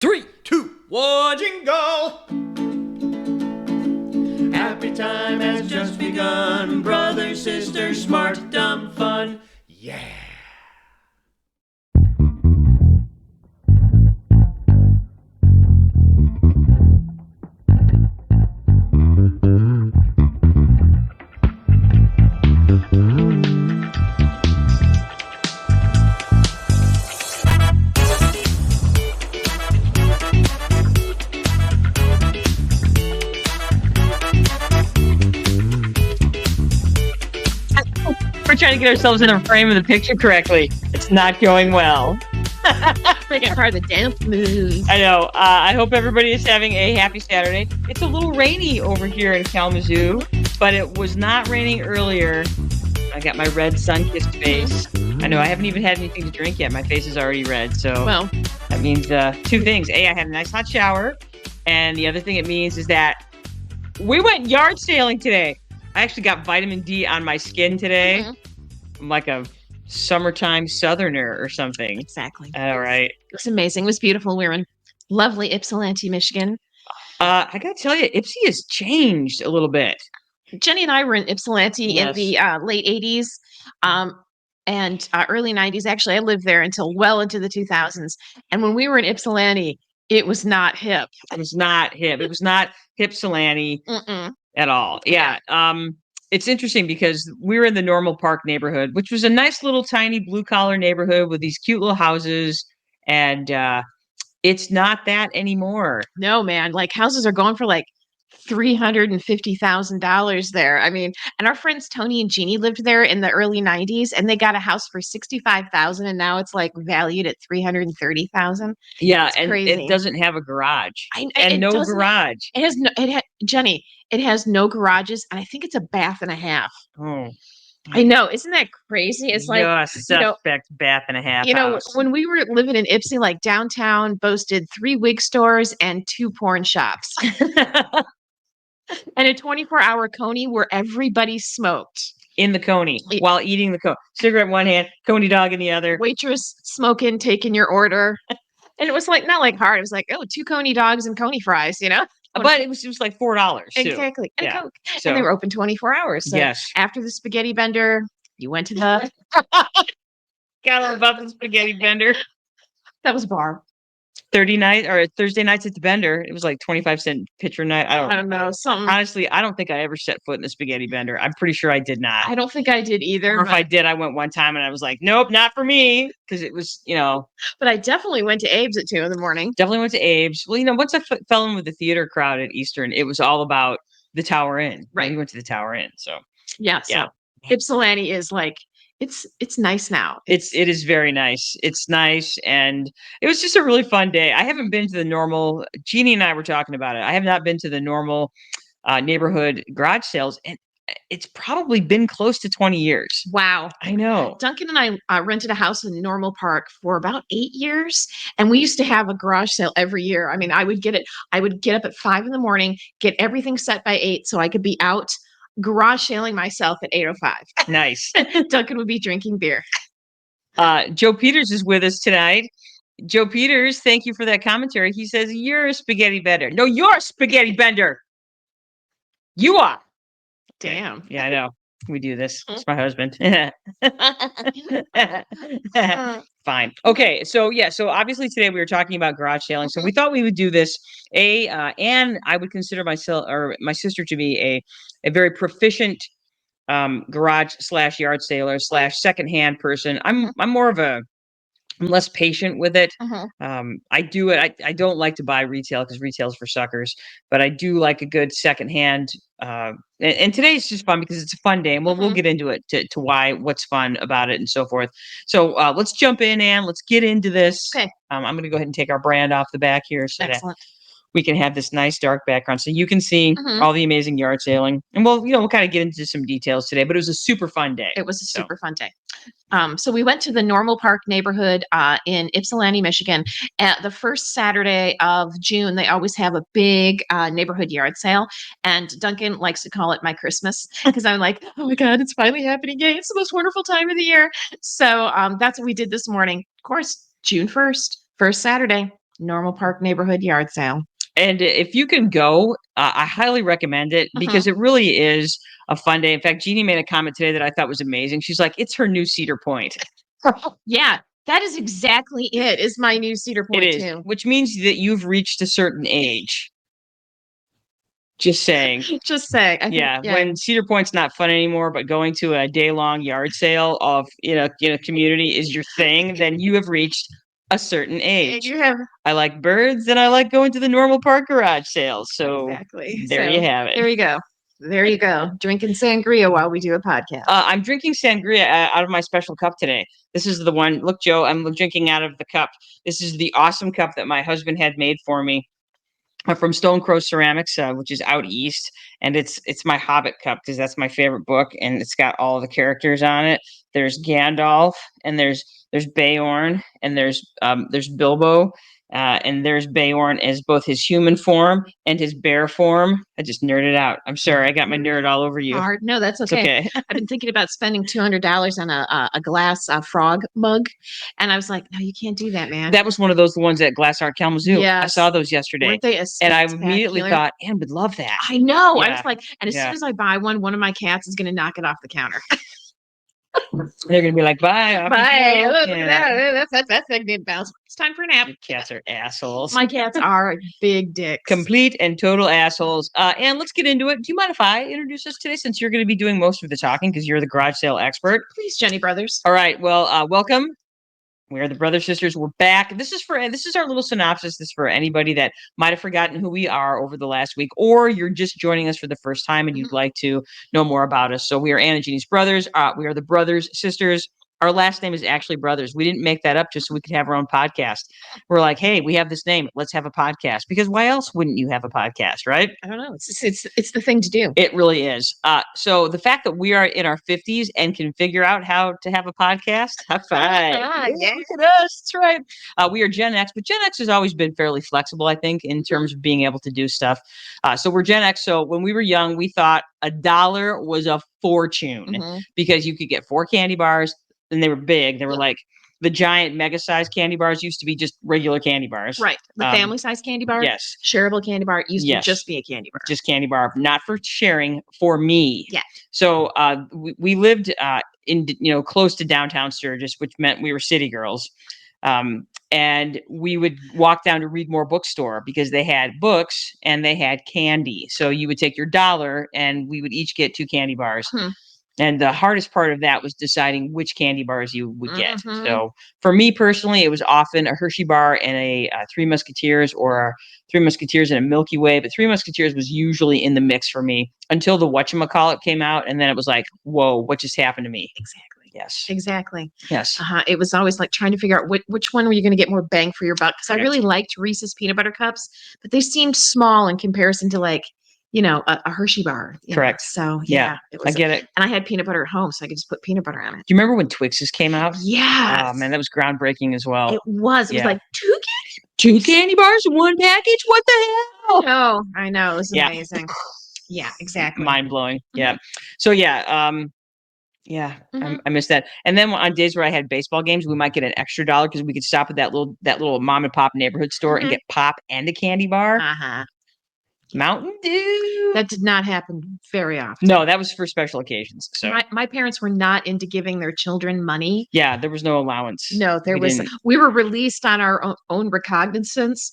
Three, two, one, Jingle! Happy time has just begun. Brother, sister, smart, dumb, fun. yeah. We're trying to get ourselves in the frame of the picture correctly. It's not going well. Making part of the damp mood. I know. I hope everybody is having a happy Saturday. It's a little rainy over here in Kalamazoo, but it was not raining earlier. I got my red sun-kissed face. I know I haven't even had anything to drink yet. My face is already red. So Well, that means two things. A, I had a nice hot shower. And the other thing it means is that we went yard sailing today. I actually got vitamin D on my skin today. I'm like a summertime southerner or something. exactly. All right. It was amazing. It was beautiful. We were in lovely Ypsilanti, Michigan. I got to tell you, Ipsy has changed a little bit. Jenny and I were in Ypsilanti Yes. in the late 80s and early 90s. Actually, I lived there until well into the 2000s. And when we were in Ypsilanti, it was not hip. It was not hip. It was not Ypsilanti Mm-mm. at all. Yeah. It's interesting because we were in the Normal Park neighborhood, which was a nice little tiny blue collar neighborhood with these cute little houses. And it's not that anymore. No, man. Like houses are going for like $350,000 there. I mean, and our friends Tony and Jeannie lived there in the early 90s and they got a house for $65,000 and now it's like valued at $330,000. Yeah, It's and crazy. it doesn't have a garage. It And no doesn't- garage. It has no Jenny, it has no garages and I think it's a bath and a half. Oh, I know, isn't that crazy? It's like suspect bath and a half house. when we were living in Ipsy, like downtown boasted 3 wig stores and 2 porn shops. And a 24-hour Coney where everybody smoked. In the Coney Yeah. while eating the Coney. Cigarette in one hand, Coney dog in the other. Waitress smoking, taking your order. And it was like not like hard. It was like, oh, 2 Coney dogs and Coney fries, you know? But it was like $4 too. Exactly. And Yeah. a Coke. So And they were open 24 hours. So yes. after the spaghetti bender, you went to the Got about the spaghetti bender. that was a bar. Thursday nights at the Bender. It was like 25-cent pitcher night. I don't know. Something Honestly, I don't think I ever set foot in the spaghetti bender. I'm pretty sure I did not. I don't think I did either. Or if I did, I went one time and I was like, nope, not for me. Because it was, But I definitely went to Abe's at 2 in the morning. definitely went to Abe's. Well, once I fell in with the theater crowd at Eastern, it was all about the Tower Inn. Right. We went to the Tower Inn. So Yeah. So Yeah. Ypsilanti is like it's nice now. it is very nice. It's nice. And it was just a really fun day. I haven't been to the normal, Jeannie and I were talking about it. I have not been to the normal neighborhood garage sales. And it's probably been close to 20 years. Wow. I know. Duncan and I rented a house in Normal Park for about 8 years, and we used to have a garage sale every year. I mean, I would get up at 5 in the morning, get everything set by 8 so I could be out garage sailing myself at 8:05. Nice. Duncan would be drinking beer. Joe Peters is with us tonight. Joe Peters, thank you for that commentary. He says, you're a spaghetti bender. No, you're a spaghetti bender. You are. Damn. Yeah, I know. We do this. It's my husband. Fine. Okay. So obviously today we were talking about garage sailing. So we thought we would do this. And I would consider myself or my sister to be a very proficient garage / yard sailor / secondhand person. I'm less patient with it. I do it. I don't like to buy retail because retail's for suckers, but I do like a good secondhand. And today's just fun because it's a fun day, and we'll get into it to what's fun about it and so forth. So let's jump in, Ann. Let's get into this. Okay. I'm going to go ahead and take our brand off the back here so that Excellent. we can have this nice dark background so you can see Mhm. all the amazing yard sailing. And we'll kind of get into some details today, but it was a super fun day. It was a So- super fun day. So we went to the Normal Park neighborhood in Ypsilanti, Michigan. At the first Saturday of June, they always have a big neighborhood yard sale. And Duncan likes to call it my Christmas because I'm like, oh my God, it's finally happening. Yay, it's the most wonderful time of the year. So that's what we did this morning. Of course, June 1st, first Saturday. Normal Park neighborhood yard sale. And if you can go, I highly recommend it because it really is a fun day. In fact, Jeannie made a comment today that I thought was amazing. She's like, it's her new Cedar Point. Yeah, that is exactly it. Is my new Cedar Point It is, too. which means that you've reached a certain age. Just saying. Just saying. I think, Yeah, when Cedar Point's not fun anymore, but going to a day-long yard sale of in a community is your thing, then you have reached a certain age. you have I like birds and I like going to the Normal Park garage sales. So exactly. there you have it. There you go. There you go. Drinking sangria while we do a podcast. I'm drinking sangria out of my special cup today. This is the one. Look, Joe, I'm drinking out of the cup. This is the awesome cup that my husband had made for me from Stone Crow Ceramics, which is out east, and it's my Hobbit cup because that's my favorite book, and it's got all the characters on it. There's Gandalf, and there's Beorn, and there's Bilbo, and there's Beorn as both his human form and his bear form. I just nerded out. I'm sorry, I got my nerd all over you. Hard. No, that's It's okay. okay. I've been thinking about spending $200 on a glass frog mug, and I was like, no, you can't do that, man. That was one of those ones at Glass Art Kalamazoo. I Yes. saw those yesterday. Weren't they And I immediately spectacular? thought, Anne would love that. I know. I Yeah. was like, and as Yeah. soon as I buy one of my cats is going to knock it off the counter. They're going to be like, bye. off you Bye. go." Look at Yeah. that. That's Nick Bounce. It's time for a nap. Your cats are assholes. My cats are big dicks. Complete and total assholes. And let's get into it. Do you mind if I introduce us today since you're going to be doing most of the talking because you're the garage sale expert? Please, Jenny Brothers. All right. Well, welcome. We are the Brother Sisters. We're back. This is our little synopsis. This is for anybody that might have forgotten who we are over the last week, or you're just joining us for the first time and you'd like to know more about us. So we are Anne and Jeannie's brothers. We are the Brothers Sisters. Our last name is actually Brothers. We didn't make that up just so we could have our own podcast. We're like, hey, we have this name. Let's have a podcast. Because why else wouldn't you have a podcast, right? I don't know. It's the thing to do. It really is. So the fact that we are in our 50s and can figure out how to have a podcast, high five. Yeah. Look at us. That's right. We are Gen X, but Gen X has always been fairly flexible, I think, in terms of being able to do stuff. So we're Gen X. So when we were young, we thought $1 was a fortune Mhm. because you could get 4 candy bars and they were big. They were like the giant mega sized candy bars used to be just regular candy bars. Right. The family size candy bar. Yes. Shareable candy bar used Yes. to just be a candy bar. Just candy bar, not for sharing, for me. Yeah. So we lived in close to downtown Sturgis, which meant we were city girls. And we would walk down to Readmore Bookstore because they had books and they had candy. So you would take your $1 and we would each get 2 candy bars. And the hardest part of that was deciding which candy bars you would get. Mhm. So for me personally, it was often a Hershey bar and a Three Musketeers, or Three Musketeers and a Milky Way. But Three Musketeers was usually in the mix for me until the whatchamacallit came out. And then it was like, whoa, what just happened to me? Exactly. Yes. Exactly. Yes. It was always like trying to figure out which one were you going to get more bang for your buck. Because I Correct. really liked Reese's peanut butter cups, but they seemed small in comparison to like, a Hershey bar. Correct. So Yeah, it I was. get it. And I had peanut butter at home, so I could just put peanut butter on it. Do you remember when Twixes came out? Yeah. Oh, man, that was groundbreaking as well. It was. It Yeah. was like 2 2 candy bars in 1 package? What the hell? Oh, I know. It was Yeah. amazing. Yeah, exactly. Mind blowing. Yeah. So yeah, Mhm. I missed that. And then on days where I had baseball games, we might get an extra $1 because we could stop at that little mom and pop neighborhood store and Mhm. get pop and a candy bar. Uh-huh. Mountain Dew. That did not happen very often. No, that was for special occasions. So My parents were not into giving their children money. yeah, there was no allowance. No, We didn't. we were released on our own recognizance,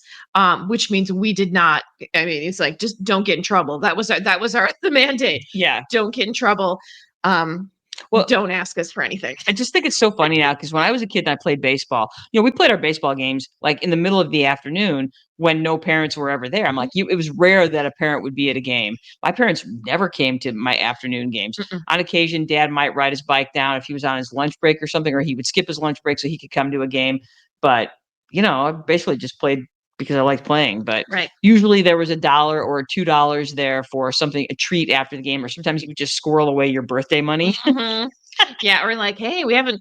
which means we did not. I mean, it's like, just don't get in trouble. That was the mandate. Yeah. Don't get in trouble. Well- Don't ask us for anything. I just think it's so funny now because when I was a kid and I played baseball, we played our baseball games like in the middle of the afternoon when no parents were ever there. I'm like, it was rare that a parent would be at a game. My parents never came to my afternoon games. Mm-mm. On occasion, Dad might ride his bike down if he was on his lunch break or something, or he would skip his lunch break so he could come to a game. But, I basically just played because I liked playing. But Right. usually there was $1 or $2 there for something, a treat after the game, or sometimes you would just squirrel away your birthday money. Mhm. Yeah, or like, hey, we haven't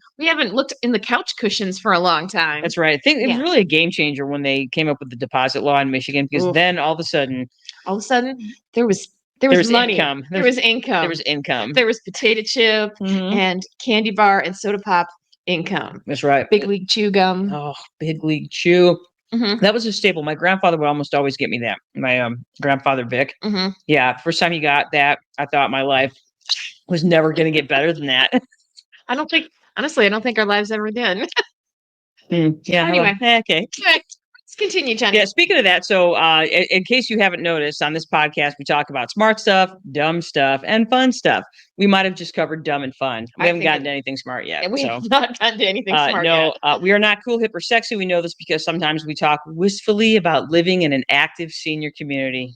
looked in the couch cushions for a long time. That's right. I think it was Yeah. really a game changer when they came up with the deposit law in Michigan, because Oof. then all of a sudden All of a sudden, there was was money. income. There was income. there was income. There was potato chip Mhm. and candy bar and soda pop income. That's right. Big League Chew gum. Oh, Big League Chew. Mhm, That was a staple. My grandfather would almost always get me that. My grandfather Vic. mhm. Yeah, first time he got that, I thought my life was never going to get better than that. I don't think honestly, I don't think our lives ever did. Yeah. Anyway. Okay. Alright, let's continue, Johnny. Yeah. Speaking of that, so in case you haven't noticed, on this podcast we talk about smart stuff, dumb stuff, and fun stuff. We might have just covered dumb and fun. We I haven't think gotten it to anything smart yet. And we So have not gotten to anything smart yet. no, we are not cool, hip, or sexy. We know this because sometimes we talk wistfully about living in an active senior community.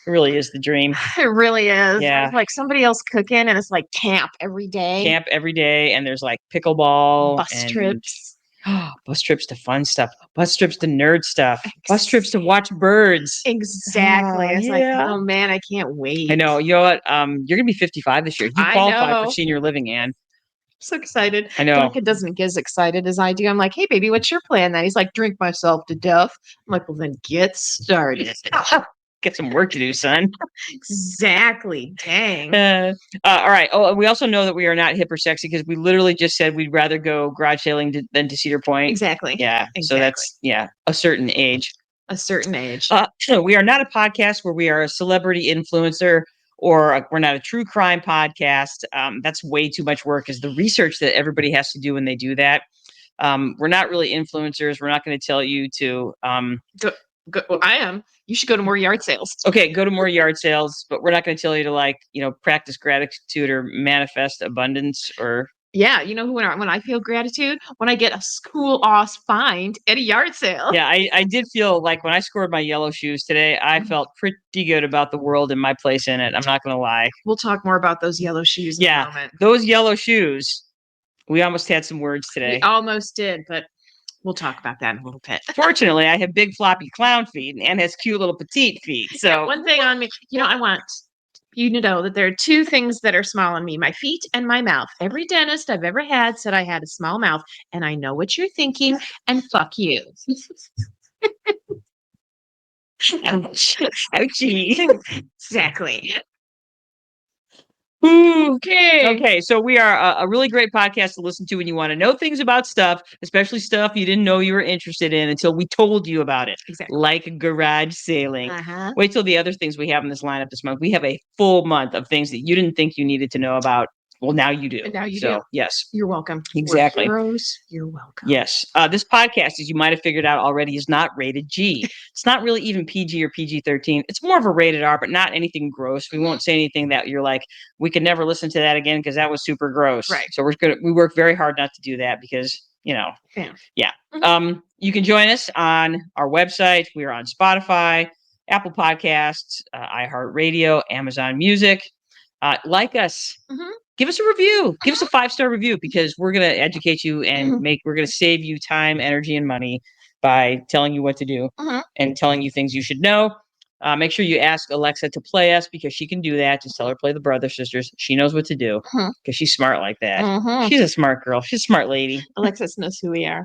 It really is the dream. It really is. Yeah. It's like somebody else cooking and it's like camp every day. Camp every day, and there's like pickleball, Bus and trips. bus trips to fun stuff, bus trips to nerd stuff, bus trips to watch birds. Exactly. It's like, Yeah. oh man, I can't wait. I know. You know what? You're gonna be 55 this year. You I qualify know. for senior living, Anne. So excited. I know. Duncan doesn't get as excited as I do. I'm like, hey baby, what's your plan then? He's like, drink myself to death. I'm like, well then get started. Get some work to do, son. Exactly. Dang. All right. Oh, and we also know that we are not hip or sexy because we literally just said we'd rather go garage sailing than to Cedar Point. Exactly. Yeah. So that's a certain age. A certain age. We are not a podcast where we are a celebrity influencer, or we're not a true crime podcast. That's way too much work, is the research that everybody has to do when they do that. We're not really influencers. We're not going to tell you to Well, I am. You should go to more yard sales. okay, go to more yard sales, but we're not going to tell you to practice gratitude or manifest abundance or. Yeah, you know who when I feel gratitude? When I get a cool ass find at a yard sale. Yeah, I did feel like when I scored my yellow shoes today, I felt pretty good about the world and my place in it. I'm not going to lie. We'll talk more about those yellow shoes in a moment. Those yellow shoes, we almost had some words today. We almost did, but we'll talk about that in a little bit. Fortunately, I have big floppy clown feet, and Anne has cute little petite feet. So One thing on me, I want you to know that there are two things that are small on me: my feet and my mouth. Every dentist I've ever had said I had a small mouth, and I know what you're thinking, and fuck you. ouchie. Exactly. Okay, so we are a really great podcast to listen to when you want to know things about stuff, especially stuff you didn't know you were interested in until we told you about it. Exactly. Like garage sailing. Uh-huh. Wait till the other things we have in this lineup this month. We have a full month of things that you didn't think you needed to know about. Well, now you do. And now you so, do. Yes. You're welcome. Exactly. We're heroes. You're welcome. Yes. This podcast, as you might have figured out already, is not rated G. It's not really even PG or PG-13. It's more of a rated R, but not anything gross. We won't say anything that you're like, we could never listen to that again because that was super gross. Right. So we work very hard not to do that because, Yeah. Mm-hmm. You can join us on our website. We are on Spotify, Apple Podcasts, iHeartRadio, Amazon Music. Like us. Mm-hmm. Give us a review. Give us a 5-star review because we're going to educate you and we're going to save you time, energy, and money by telling you what to do and telling you things you should know. Make sure you ask Alexa to play us because she can do that. Just tell her to play the Brother Sisters. She knows what to do because she's smart like that. She's a smart girl. She's a smart lady. Alexis knows who we are.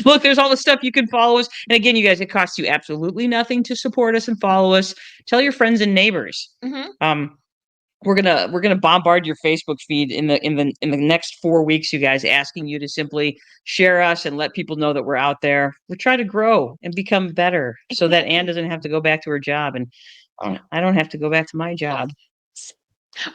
Look, there's all the stuff you can follow us. And again, you guys, it costs you absolutely nothing to support us and follow us. Tell your friends and neighbors. We're gonna bombard your Facebook feed in the next 4 weeks, you guys, asking you to simply share us and let people know that we're out there. We're trying to grow and become better so that Anne doesn't have to go back to her job and I don't have to go back to my job.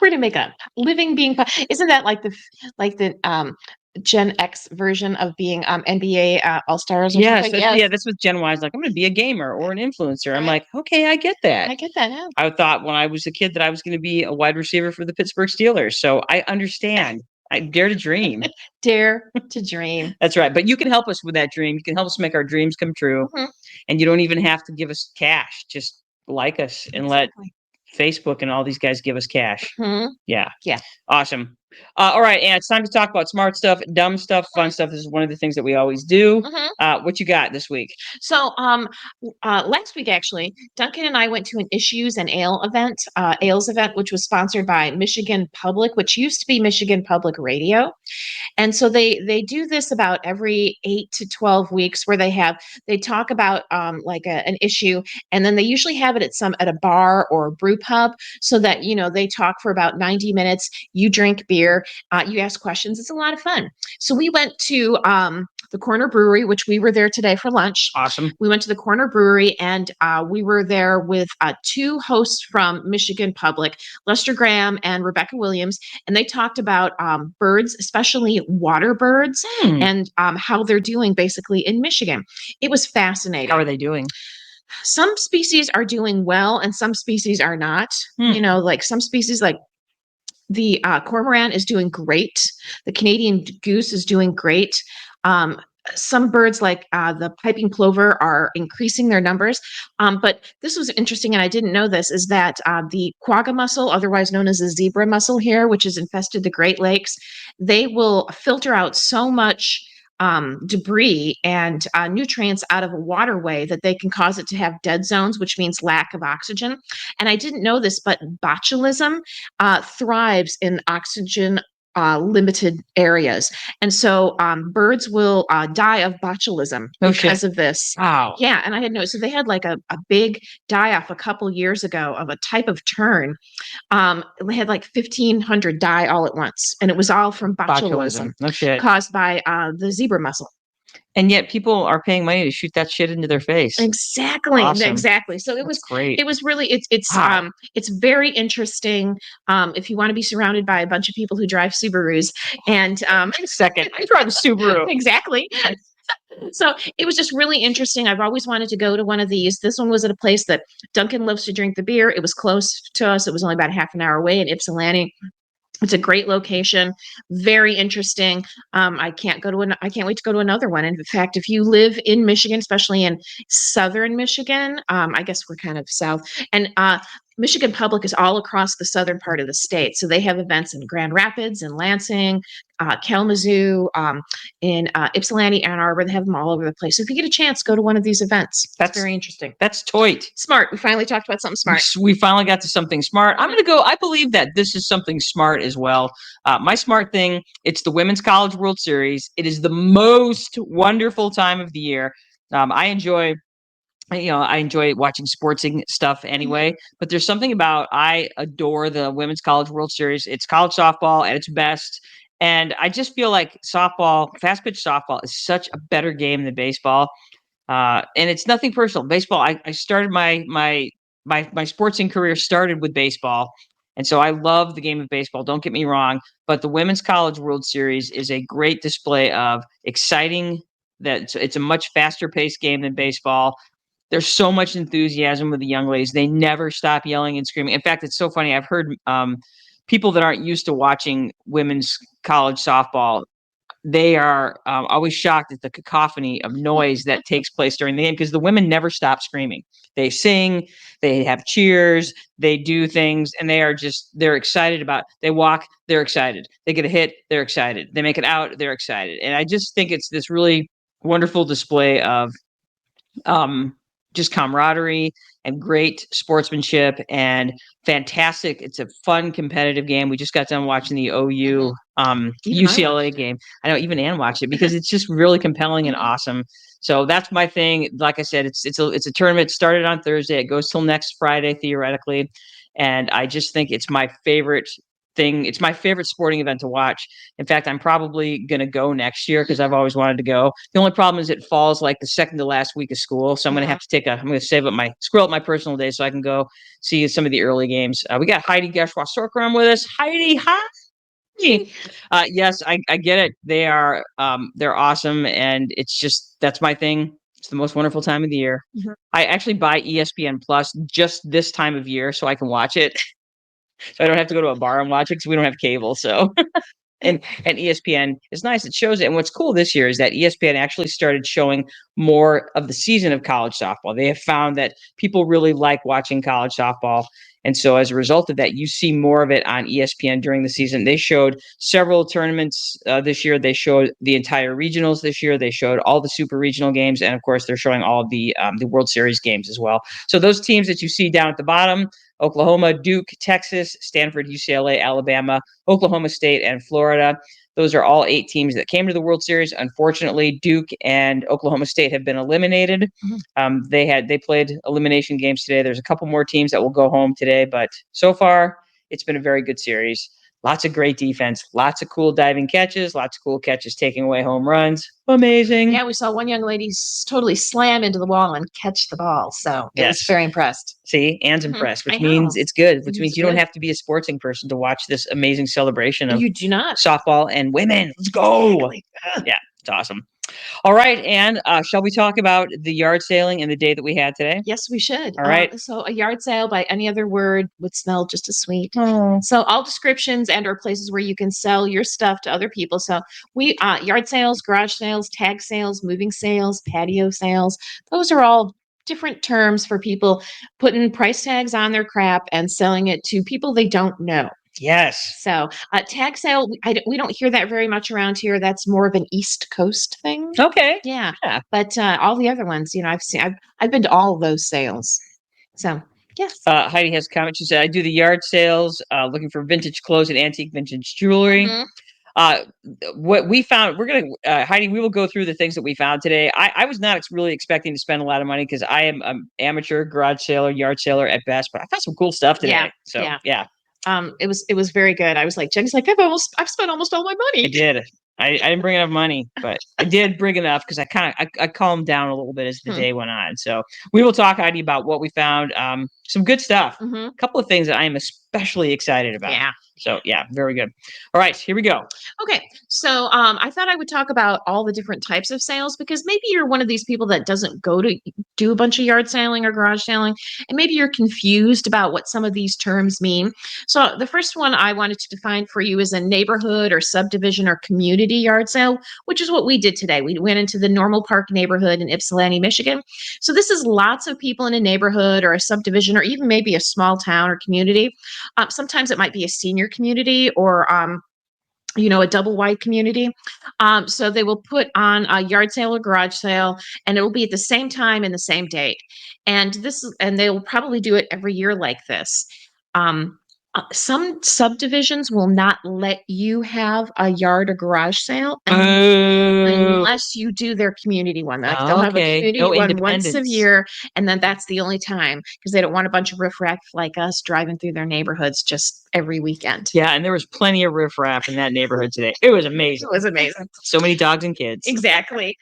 We're gonna make a living being. Isn't that like the Gen X version of being NBA All Stars? Yes, that's what Gen Y is like. I'm going to be a gamer or an influencer. I'm like, okay, I get that. I get that. Yeah. I thought when I was a kid that I was going to be a wide receiver for the Pittsburgh Steelers. So I understand. I dare to dream. Dare to dream. That's right. But you can help us with that dream. You can help us make our dreams come true. And you don't even have to give us cash. Just like us and let Facebook and all these guys give us cash. Yeah. Awesome. All right, and it's time to talk about smart stuff, dumb stuff, fun stuff. This is one of the things that we always do. What you got this week? So, last week actually, Duncan and I went to an Issues and Ale event, Ales event, which was sponsored by Michigan Public, which used to be Michigan Public Radio, and so they do this about every 8 to 12 weeks, where they talk about like an issue, and then they usually have it at a bar or a brew pub, so that they talk for about 90 minutes. You drink beer. beer. You ask questions. It's a lot of fun. So we went to the Corner Brewery, which we were there today for lunch. Awesome. We went to the Corner Brewery, and we were there with two hosts from Michigan Public, Lester Graham and Rebecca Williams, and they talked about birds, especially water birds, and how they're doing basically in Michigan. It was fascinating. How are they doing? Some species are doing well, and some species are not. You know, like some species, like the cormorant is doing great. The Canadian goose is doing great. Some birds like the piping plover are increasing their numbers. But this was interesting, and I didn't know this, is that the quagga mussel, otherwise known as the zebra mussel here, which has infested the Great Lakes, they will filter out so much debris and nutrients out of a waterway that they can cause it to have dead zones, which means lack of oxygen. And I didn't know this, but botulism thrives in oxygen limited areas. And so birds will die of botulism because of this. Wow. Yeah. And I had noticed, so they had like a big die off a couple years ago of a type of tern. They had like 1,500 die all at once. And it was all from botulism. No shit. Caused by the zebra mussel. And yet people are paying money to shoot that shit into their face. Exactly. Awesome. Exactly. So That's great. it was really, it's Wow. it's very interesting. If you want to be surrounded by a bunch of people who drive Subarus and, Wait a second. I drive a Subaru. exactly. So it was just really interesting. I've always wanted to go to one of these. This one was at a place that Duncan loves to drink the beer. It was close to us. It was only about half an hour away in Ypsilanti. It's a great location, very interesting. I can't wait to go to another one. And in fact, if you live in Michigan, especially in southern Michigan, I guess we're kind of south, and Michigan Public is all across the southern part of the state. So they have events in Grand Rapids and Lansing, Kalamazoo, in Ypsilanti, Ann Arbor. They have them all over the place. So if you get a chance, go to one of these events. That's very interesting. That's toit. Smart. We finally talked about something smart. We finally got to something smart. I'm going to go. I believe that this is something smart as well. My smart thing, it's the Women's College World Series. It is the most wonderful time of the year. I enjoy watching sportsing stuff anyway, but there's something about, I adore the Women's College World Series. It's college softball at its best. And I just feel like softball, fast pitch softball, is such a better game than baseball. And it's nothing personal. Baseball, I started my sportsing career started with baseball. And so I love the game of baseball. Don't get me wrong. But the Women's College World Series is a great display of exciting, that it's a much faster paced game than baseball. There's so much enthusiasm with the young ladies. They never stop yelling and screaming. In fact, it's so funny. I've heard people that aren't used to watching women's college softball, they are always shocked at the cacophony of noise that takes place during the game, because the women never stop screaming. They sing, they have cheers, they do things, and they're excited about, they walk, they're excited. They get a hit, they're excited. They make it out, they're excited. And I just think it's this really wonderful display of just camaraderie and great sportsmanship and fantastic. It's a fun, competitive game. We just got done watching the OU UCLA game. I know even Ann watched it because it's just really compelling and awesome. So that's my thing. Like I said, it's a tournament. It started on Thursday. It goes till next Friday, theoretically. And I just think it's my favorite thing. It's my favorite sporting event to watch. In fact, I'm probably going to go next year because I've always wanted to go. The only problem is it falls like the second to last week of school. So I'm going to have to I'm going to scroll up my personal day so I can go see some of the early games. We got Heidi Geschwa-Sorkram with us. Heidi, hi. Yes, I get it. They're awesome. And it's just, that's my thing. It's the most wonderful time of the year. Mm-hmm. I actually buy ESPN Plus just this time of year so I can watch it. So I don't have to go to a bar and watch it because we don't have cable. So, and ESPN is nice. It shows it. And what's cool this year is that ESPN actually started showing more of the season of college softball. They have found that people really like watching college softball. And so as a result of that, you see more of it on ESPN during the season. They showed several tournaments this year. They showed the entire regionals this year. They showed all the super regional games. And of course, they're showing all of the World Series games as well. So those teams that you see down at the bottom, Oklahoma, Duke, Texas, Stanford, UCLA, Alabama, Oklahoma State, and Florida. Those are all 8 teams that came to the World Series. Unfortunately, Duke and Oklahoma State have been eliminated. Mm-hmm. They played elimination games today. There's a couple more teams that will go home today, but so far it's been a very good series. Lots of great defense, lots of cool diving catches, lots of cool catches taking away home runs. Amazing. Yeah, we saw one young lady totally slam into the wall and catch the ball. So I was Yes. very impressed. See, Anne's Mhm. impressed, which I means know. it's good, which It's means you don't good. have to be a sportsing person to watch this amazing celebration of You do not. softball and women. Let's go. Exactly. Yeah, it's awesome. All right, Anne, shall we talk about the yard sailing and the day that we had today? Yes, we should. All right. So a yard sale by any other word would smell just as sweet. Oh. So all descriptions and or places where you can sell your stuff to other people. So we yard sales, garage sales, tag sales, moving sales, patio sales. Those are all different terms for people putting price tags on their crap and selling it to people they don't know. Yes. So tag sale, we don't hear that very much around here. That's more of an East Coast thing. Okay. Yeah. Yeah. But all the other ones, I've been to all of those sales. So yes. Heidi has a comment. She said, I do the yard sales, looking for vintage clothes and antique vintage jewelry. Mhm. What we found, Heidi, we will go through the things that we found today. I was not really expecting to spend a lot of money because I am an amateur garage sailor, yard sailor at best, but I found some cool stuff today. Yeah, So yeah. yeah, It was very good. I was like, Jenny's like, I've spent almost all my I money. did. I didn't bring enough money, but I did bring enough because I calmed down a little bit as the day went on. So we will talk, Heidi, about what we found. Some good stuff. Mhm. A couple of things that I am especially excited about. Yeah. So yeah, very good. All right, here we go. Okay, so I thought I would talk about all the different types of sales because maybe you're one of these people that doesn't go to do a bunch of yard sailing or garage sailing, and maybe you're confused about what some of these terms mean. So the first one I wanted to define for you is a neighborhood or subdivision or community yard sale, which is what we did today. We went into the Normal Park neighborhood in Ypsilanti, Michigan. So this is lots of people in a neighborhood or a subdivision or even maybe a small town or community. Sometimes it might be a senior community or a double wide community. So they will put on a yard sale or garage sale, and it will be at the same time and the same date. And they will probably do it every year like this. Some subdivisions will not let you have a yard or garage sale unless you do their community one. Like they'll have a Okay. community No one once a independence. year, and then that's the only time because they don't want a bunch of riffraff like us driving through their neighborhoods just every weekend. Yeah, and there was plenty of riffraff in that neighborhood today. It was amazing. It was amazing. So many dogs and kids. Exactly.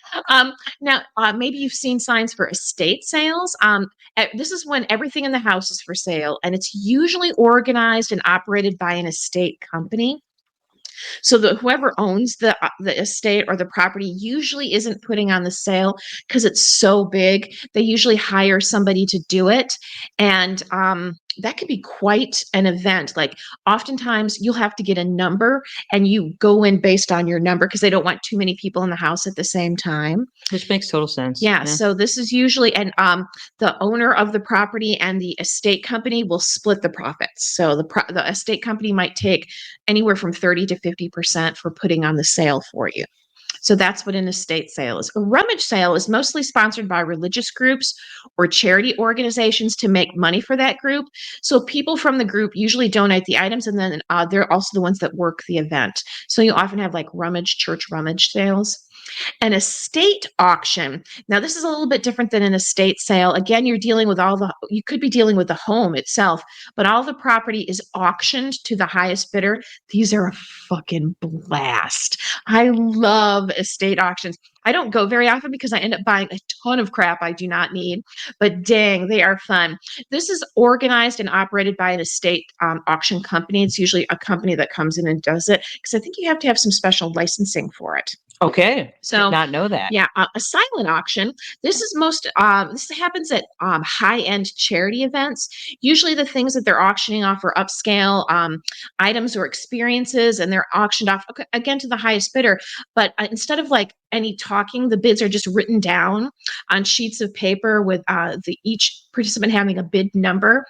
Now, maybe you've seen signs for estate sales. This is when everything in the house is for sale, and it's usually organized and operated by an estate company. So that whoever owns the estate or the property usually isn't putting on the sale because it's so big. They usually hire somebody to do it, and that could be quite an event. Like oftentimes you'll have to get a number and you go in based on your number because they don't want too many people in the house at the same time. Which makes total sense. Yeah. So this is usually, and the owner of the property and the estate company will split the profits. So the estate company might take anywhere from 30 to 50% for putting on the sale for you. So that's what an estate sale is. A rummage sale is mostly sponsored by religious groups or charity organizations to make money for that group. So people from the group usually donate the items, and then they're also the ones that work the event. So you often have like church rummage sales. An estate auction. Now, this is a little bit different than an estate sale. Again, you could be dealing with the home itself, but all the property is auctioned to the highest bidder. These are a fucking blast. I love estate auctions. I don't go very often because I end up buying a ton of crap I do not need, but dang, they are fun. This is organized and operated by an estate auction company. It's usually a company that comes in and does it because I think you have to have some special licensing for it. Okay. So did not know that. Yeah, a silent auction. This happens at high-end charity events. Usually the things that they're auctioning off are upscale items or experiences, and they're auctioned off again to the highest bidder. But instead of like any talking, the bids are just written down on sheets of paper with each participant having a bid number,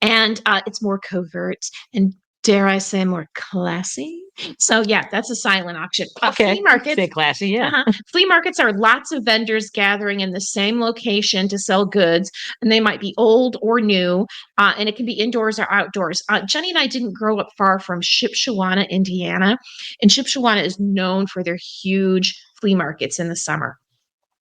and it's more covert and, dare I say, more classy. So yeah, that's a silent auction. Okay. Flea markets. Stay classy, yeah. Flea markets are lots of vendors gathering in the same location to sell goods, and they might be old or new, and it can be indoors or outdoors. Jenny and I didn't grow up far from Shipshewana, Indiana, and Shipshewana is known for their huge flea markets in the summer.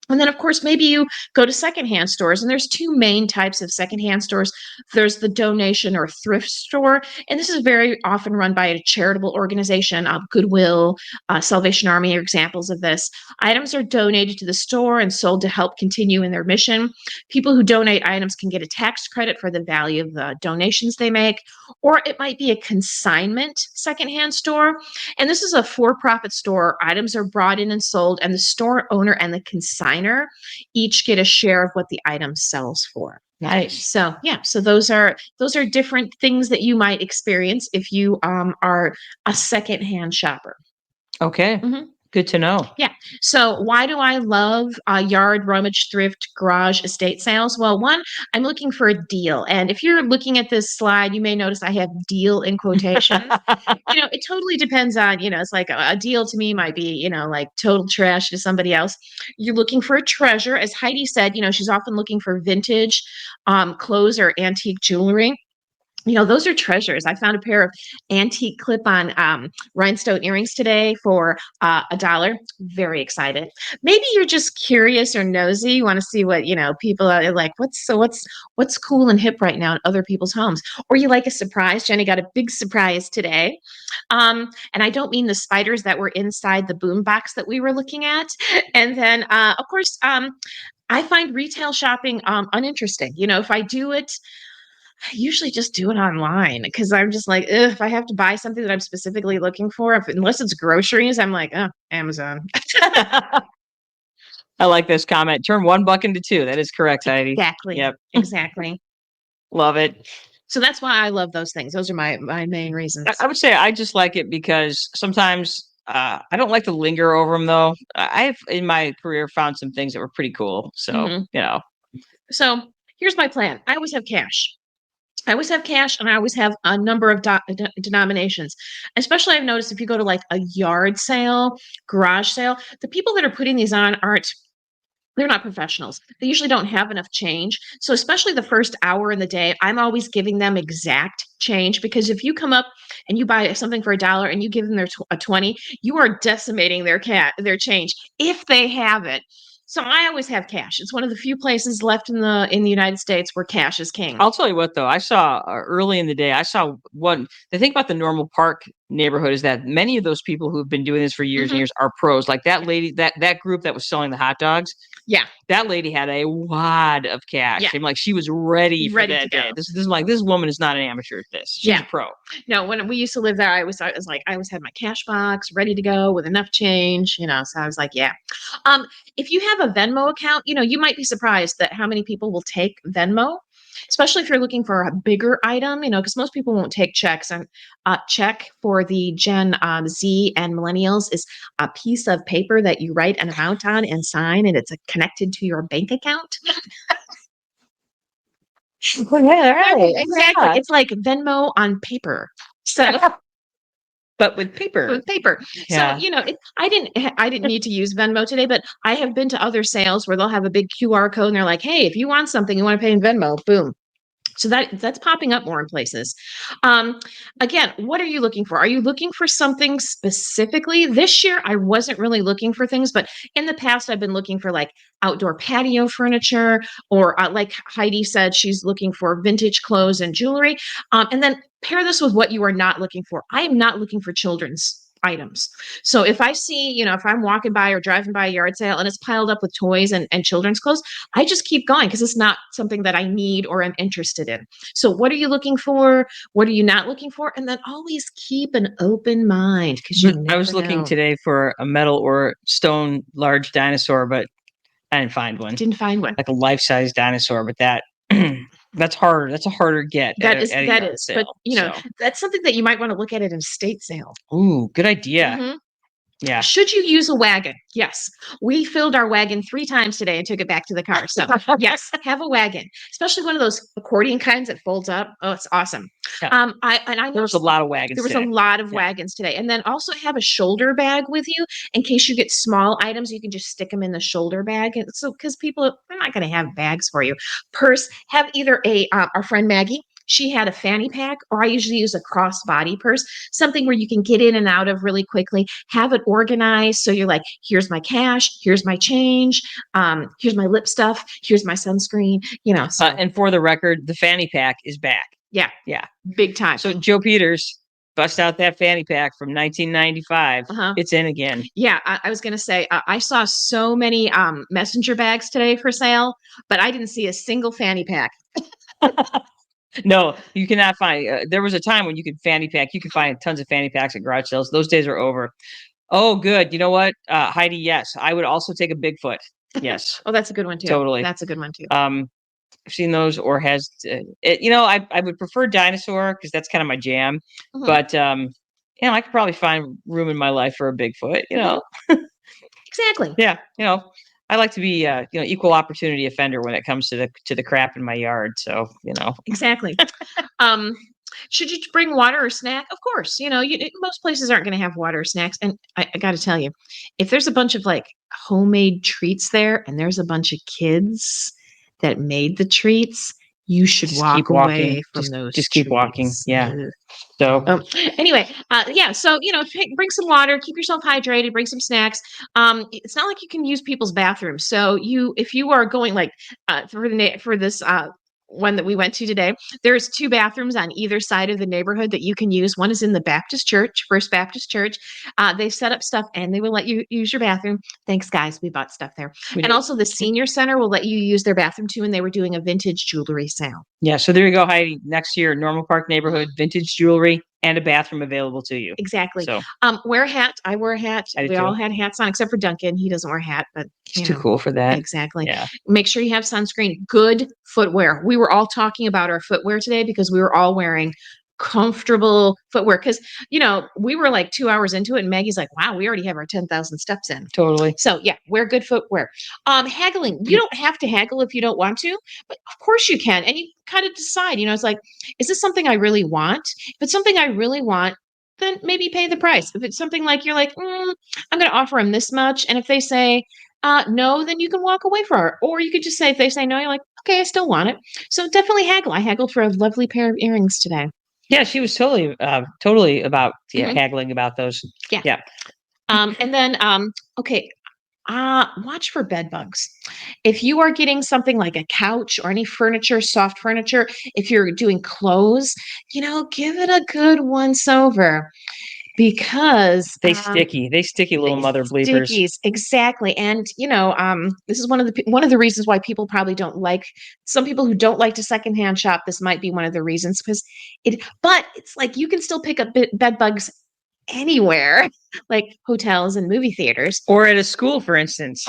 And then, of course, maybe you go to secondhand stores, and there's two main types of secondhand stores. There's the donation or thrift store, and this is very often run by a charitable organization. Goodwill, Salvation Army are examples of this. Items are donated to the store and sold to help continue in their mission. People who donate items can get a tax credit for the value of the donations they make, or it might be a consignment secondhand store. And this is a for-profit store. Items are brought in and sold, and the store owner and the consigner each get a share of what the item sells for. Nice. So yeah, so those are different things that you might experience if you are a secondhand shopper. Okay. Mhm. Good to know. Yeah. So why do I love yard, rummage, thrift, garage, estate sales? Well, one, I'm looking for a deal. And if you're looking at this slide, you may notice I have deal in quotations. It totally depends on, it's like a deal to me might be, like total trash to somebody else. You're looking for a treasure. As Heidi said, she's often looking for vintage clothes or antique jewelry. Those are treasures. I found a pair of antique clip-on rhinestone earrings today for $1. Very excited. Maybe you're just curious or nosy. You want to see what people are like. What's cool and hip right now in other people's homes? Or you like a surprise. Jenny got a big surprise today, and I don't mean the spiders that were inside the boom box that we were looking at. And then, of course, I find retail shopping uninteresting. If I do it, I usually just do it online because I'm just like, ugh, if I have to buy something that I'm specifically looking for, unless it's groceries, I'm like, oh, Amazon. I like this comment. Turn $1 into $2. That is correct, Heidi. Exactly. Yep. Exactly. Love it. So that's why I love those things. Those are my main reasons. I would say I just like it because sometimes I don't like to linger over them, though. I've in my career found some things that were pretty cool. So, Mhm. So here's my plan. I always have cash. And I always have a number of denominations. Especially I've noticed if you go to like a yard sale, garage sale, the people that are putting these on they're not professionals. They usually don't have enough change. So especially the first hour in the day, I'm always giving them exact change because if you come up and you buy something for $1 and you give them a 20, you are decimating their change if they have it. So I always have cash. It's one of the few places left in the United States where cash is king. I'll tell you what, though. I saw early in the day, I saw one. The thing about the Normal Park neighborhood is that many of those people who have been doing this for years and years are pros. Like that lady, that group that was selling the hot dogs. Yeah. That lady had a wad of cash. Yeah. I'm like, she was ready for that to day. go. This is like, this woman is not an amateur at this. She's a pro. No, when we used to live there, I was like, I always had my cash box ready to go with enough change, so I was like, yeah. If you have a Venmo account, you might be surprised at how many people will take Venmo, especially if you're looking for a bigger item, because most people won't take checks. And check for the Gen Z and millennials is a piece of paper that you write an amount on and sign, and it's connected to your bank account. Right. Exactly. Yeah. It's like Venmo on paper. So But with paper. with paper. Yeah. So, I didn't need to use Venmo today, but I have been to other sales where they'll have a big QR code and they're like, hey, if you want something, you want to pay in Venmo, boom. So that's popping up more in places. Again, what are you looking for? Are you looking for something specifically? This year, I wasn't really looking for things, but in the past, I've been looking for like outdoor patio furniture, or like Heidi said, she's looking for vintage clothes and jewelry. And then pair this with what you are not looking for. I am not looking for children's items. So if I see, if I'm walking by or driving by a yard sale and it's piled up with toys and children's clothes, I just keep going because it's not something that I need or am interested in. So what are you looking for? What are you not looking for? And then always keep an open mind because I was looking today for a metal or stone large dinosaur, but I didn't find one. Didn't find one. Like a life-size dinosaur, but that that's harder. That's a harder get. That at is. a yard But sale, that's something that you might want to look at an estate sale. Ooh, good idea. Mhm. Yeah. Should you use a wagon? Yes. We filled our wagon 3 times today and took it back to the car. So yes, have a wagon, especially one of those accordion kinds that folds up. Oh, it's awesome. Yeah. I know There was a lot of wagons. there was today. a lot of wagons today. And then also have a shoulder bag with you in case you get small items. You can just stick them in the shoulder bag. And so, because they're not going to have bags for you. Purse, have either our friend Maggie, she had a fanny pack, or I usually use a crossbody purse, something where you can get in and out of really quickly, have it organized. So you're like, here's my cash, here's my change, here's my lip stuff, here's my sunscreen, so And for the record, the fanny pack is back. yeah, Yeah. big time. So Joe Peters, bust out that fanny pack from 1995. Uh-huh. It's in again. Yeah, I was going to say, I saw so many messenger bags today for sale, but I didn't see a single fanny pack. No, you cannot find. There was a time when you could fanny pack. You could find tons of fanny packs at garage sales. Those days are over. Oh, good. You know what, Heidi? Yes, I would also take a Bigfoot. Yes, Oh, that's a good one too. Totally. That's a good one too. I've seen those, or has I would prefer dinosaur because that's kind of my jam. Mhm. But I could probably find room in my life for a Bigfoot. Exactly. Yeah, I like to be equal opportunity offender when it comes to the crap in my yard. So Exactly. Should you bring water or snack? Of course. Most places aren't going to have water or snacks. And I got to tell you, if there's a bunch of like homemade treats there and there's a bunch of kids that made the treats, you should Just walk keep walking. away from those. Just keep walking. treats. Yeah. Ugh. So Anyway, yeah. So bring some water, keep yourself hydrated, bring some snacks. It's not like you can use people's bathrooms. So if you are going like for this one that we went to today, there's 2 bathrooms on either side of the neighborhood that you can use. One is in the Baptist Church, First Baptist Church. They've set up stuff and they will let you use your bathroom. Thanks, guys. We bought stuff there. we And did. also the senior center will let you use their bathroom too. And they were doing a vintage jewelry sale. Yeah, so there you go, Heidi. Next year, Normal Park neighborhood, vintage jewelry, and a bathroom available to you. Exactly. So Wear a hat. I wear a hat. I do We all too. had hats on except for Duncan. He doesn't wear a hat, but he's too cool for that. exactly. Yeah. Make sure you have sunscreen. Good footwear. We were all talking about our footwear today because we were all wearing comfortable footwear because we were like 2 hours into it and Maggie's like, wow, we already have our 10,000 steps in. Totally. So yeah, wear good footwear. Haggling, you don't have to haggle if you don't want to, but of course you can. And you kind of decide, it's like, is this something I really want? If it's something I really want, then maybe pay the price. If it's something like you're like, I'm going to offer them this much. And if they say no, then you can walk away from it. Or you could just say, if they say no, you're like, okay, I still want it. So definitely haggle. I haggled for a lovely pair of earrings today. Yeah, she was totally about haggling about those. Yeah. And then, okay. Watch for bed bugs. If you are getting something like a couch or any furniture, soft furniture, if you're doing clothes, give it a good once over because They sticky little mother bleepers. Stickies, exactly. And this is one of the reasons why people probably don't like some people who don't like to secondhand shop. This might be one of the reasons because but it's like you can still pick up bed bugs anywhere, like hotels and movie theaters. Or at a school, for instance.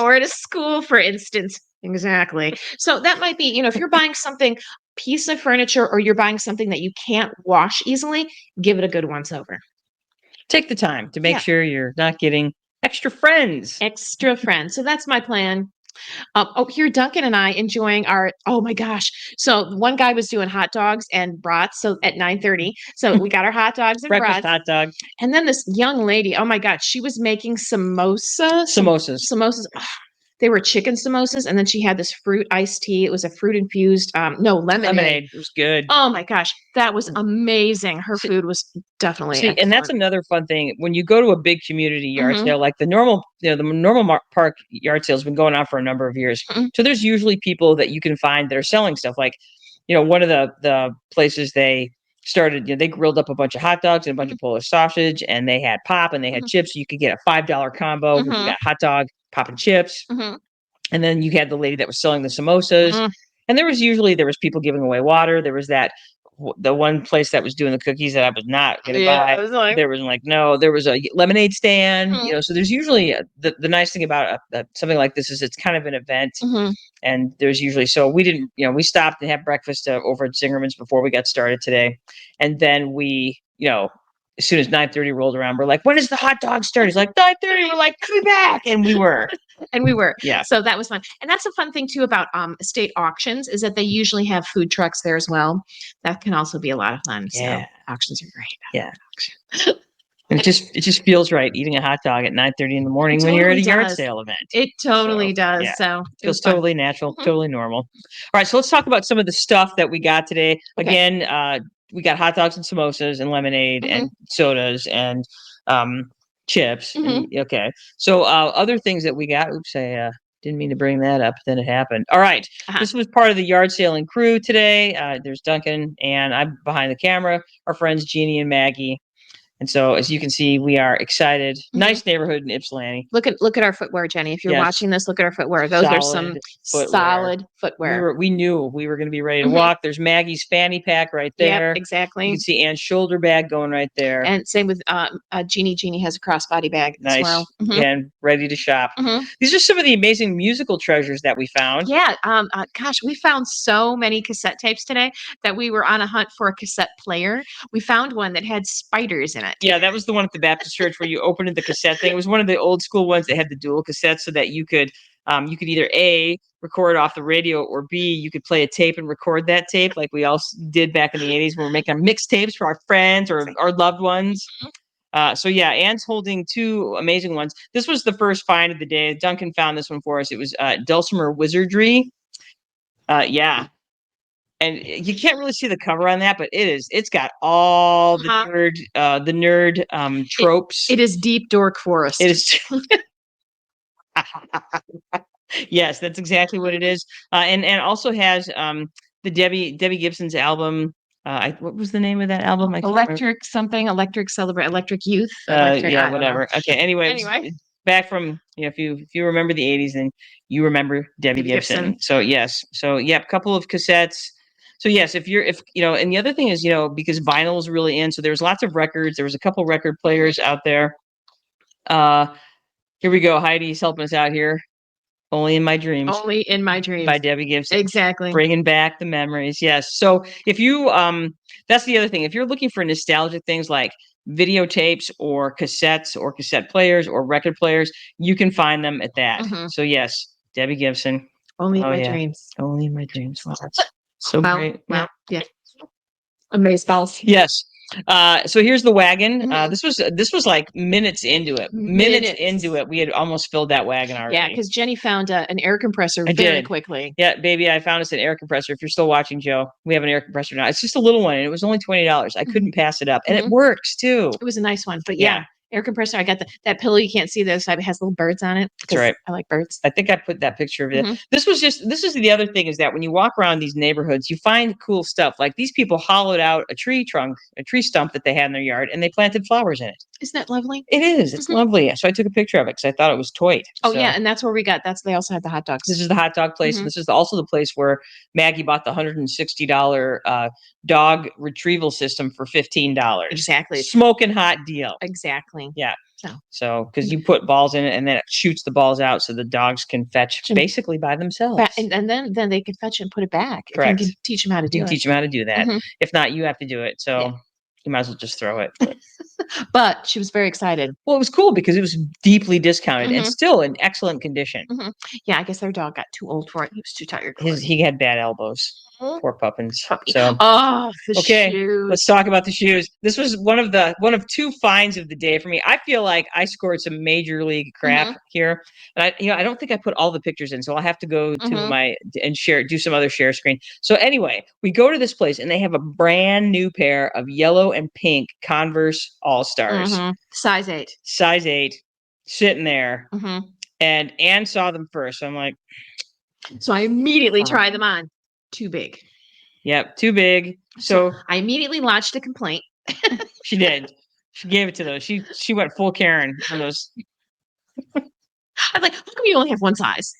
Exactly. So that might be, if you're buying something, piece of furniture, or you're buying something that you can't wash easily, give it a good once over. Take the time to make sure you're not getting extra friends. So that's my plan. Here, Duncan and I enjoying oh my gosh. So one guy was doing hot dogs and brats. So at 9:30, so we got our hot dogs and Breakfast brats. hot dog. And then this young lady, oh my God, she was making samosas. Oh, they were chicken samosas. And then she had this fruit iced tea. It was a fruit infused, lemonade. It was good. Oh my gosh, that was amazing. Her food was definitely excellent. And that's another fun thing. When you go to a big community yard sale, like the normal park yard sale has been going on for a number of years. So there's usually people that you can find that are selling stuff. Like, one of the places they started, they grilled up a bunch of hot dogs and a bunch of Polish sausage, and they had pop and they had chips. You could get a $5 combo. You got hot dog, pop and chips. And then you had the lady that was selling the samosas. And there was people giving away water. There was the one place that was doing the cookies that I was not going to buy. There was there was a lemonade stand, so there's usually the nice thing about something like this is it's kind of an event. And there's usually, so we didn't, we stopped and had breakfast over at Zingerman's before we got started today. And then we, as soon as 9:30 rolled around, we're like, when does the hot dog start? He's like, 9:30. We're like, come back. And we were. Yeah. So that was fun. And that's a fun thing too about estate auctions is that they usually have food trucks there as well. That can also be a lot of fun. Yeah. So auctions are great. Yeah. And it just feels right eating a hot dog at 9:30 in the morning when you're at a totally yard does. sale event. It totally does. yeah. So it was Feels fun. totally natural, Mhm. totally normal. All right, so let's talk about some of the stuff that we got today. Okay. Again, we got hot dogs and samosas and lemonade and sodas and chips. And okay, so other things that we got. Oops, I didn't mean to bring that up. Then it happened. All right, this was part of the yard sailing crew today. There's Duncan and I'm behind the camera. Our friends Jeannie and Maggie. And so, as you can see, we are excited. Nice neighborhood in Ypsilanti. Look at our footwear, Jenny. If you're Yes. watching this, look at our footwear. Those are some Solid footwear. solid footwear. We knew we were going to be ready to walk. There's Maggie's fanny pack right there. Yep, exactly. You can see Anne's shoulder bag going right there. And same with Jeannie. Jeannie has a crossbody bag Nice. as well. And ready to shop. These are some of the amazing musical treasures that we found. Yeah. Gosh, we found so many cassette tapes today that we were on a hunt for a cassette player. We found one that had spiders in it. Yeah, that was the one at the Baptist church where you opened the cassette thing. It was one of the old school ones that had the dual cassettes so that you could either A, record off the radio, or B, you could play a tape and record that tape like we all did back in the 80s when we were making mixtapes for our friends or our loved ones. So yeah, Anne's holding two amazing ones. This was the first find of the day. Duncan found this one for us. It was Dulcimer Wizardry. Yeah. And you can't really see the cover on that, but it's got all the nerd tropes. It is deep dork forest. It is. Yes, that's exactly what it is. And also has the Debbie Gibson's album. What was the name of that album? I can't remember. Electric Youth. Yeah, whatever. Okay. Anyways, Anyway. back from if you remember the 80s, then you remember Debbie Gibson. So yes. So yeah, a couple of cassettes. So yes, if and the other thing is, because vinyl is really in, so there's lots of records. There was a couple record players out there. Here we go. Heidi's helping us out here. Only in My Dreams. Only in My Dreams. By Debbie Gibson. Exactly. Bringing back the memories. Yes. So if you, that's the other thing. If you're looking for nostalgic things like videotapes or cassettes or cassette players or record players, you can find them at that. So yes, Debbie Gibson. Only in My Dreams. Only in My Dreams. Wow. So wow. great. Wow. Yeah. Amazeballs. Yes. So here's the wagon. This was like minutes into it. Minutes into it, we had almost filled that wagon already. Yeah, because Jenny found an air compressor very quickly. Yeah, baby, I found us an air compressor. If you're still watching, Joe, we have an air compressor now. It's just a little one, and it was only $20. I couldn't pass it up, and it works too. It was a nice one, but yeah. Air compressor. I got that pillow. You can't see the other side. It has little birds on it. That's right. I like birds. I think I put that picture of it. This is the other thing is that when you walk around these neighborhoods, you find cool stuff. Like these people hollowed out a tree stump that they had in their yard, and they planted flowers in it. Isn't that lovely? It is. It's lovely. So I took a picture of it because I thought it was toy. Oh yeah, and that's where we got. They also had the hot dogs. This is the hot dog place. And this is also the place where Maggie bought the $160 dog retrieval system for $15. Exactly. Smoking hot deal. Exactly. Yeah. So, because you put balls in it and then it shoots the balls out so the dogs can fetch basically by themselves. And then they can fetch it and put it back. Correct. You can teach them how to do it. Teach them how to do that. If not, you have to do it. So you might as well just throw it. But she was very excited. Well, it was cool because it was deeply discounted and still in excellent condition. Yeah, I guess their dog got too old for it. He was too tired. He had bad elbows. Poor Puppins. So shoes. Let's talk about the shoes. This was one of two finds of the day for me. I feel like I scored some major league crap here, and I don't think I put all the pictures in, so I'll have to go to do some other share screen. So anyway, we go to this place and they have a brand new pair of yellow and pink Converse All-Stars, size 8, sitting there, and Anne saw them first. So I'm like, so I immediately tried them on. Too big. Yep, too big. So I immediately lodged a complaint. She did. She gave it to those. She went full Karen on those. I was like, how come you only have one size?